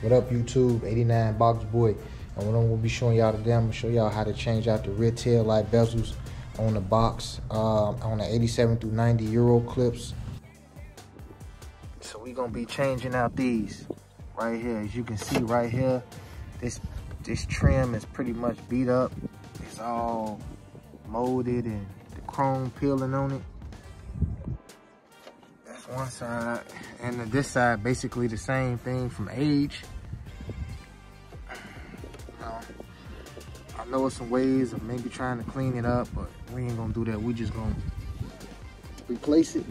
What up, YouTube? 89 Box Boy. And what I'm gonna be showing y'all today, I'm gonna show y'all how to change out the rear tail light bezels on the box, on the 87 through 90 Euro clips. So we gonna be changing out these right here. As you can see right here, this trim is pretty much beat up. It's all molded and the chrome peeling on it. That's one side, and this side basically the same thing from age. I know it's some ways of maybe trying to clean it up, but we ain't gonna do that. We just gonna replace it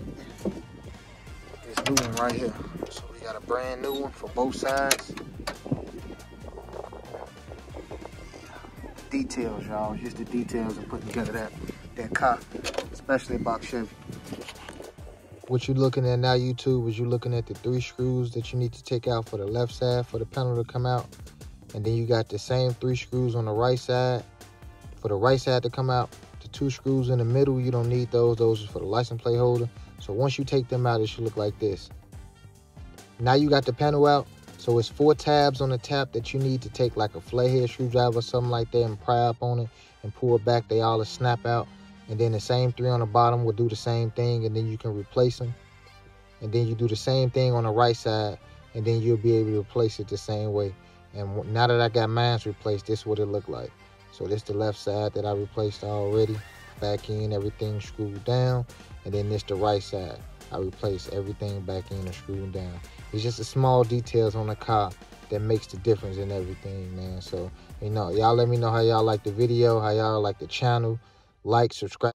with this new one right here. So we got a brand new one for both sides. Details, y'all. Just the details of putting together that car, especially about Chevy. What you're looking at now, YouTube, is you're looking at the 3 screws that you need to take out for the left side for the panel to come out. And then you got the same 3 screws on the right side for the right side to come out. The 2 screws in the middle, you don't need those. Those are for the license plate holder. So once you take them out, it should look like this. Now you got the panel out. So it's 4 tabs on the tap that you need to take, like a flathead screwdriver or something like that, and pry up on it and pull it back. They all will snap out. And then the same 3 on the bottom will do the same thing, and then you can replace them. And then you do the same thing on the right side, and then you'll be able to replace it the same way. And now that I got mine replaced, this is what it looked like. So this the left side that I replaced already. Back in, everything screwed down. And then this the right side. I replaced everything back in and screwed down. It's just the small details on the car that makes the difference in everything, man. So, you know, y'all let me know how y'all like the video, how y'all like the channel. Like, subscribe.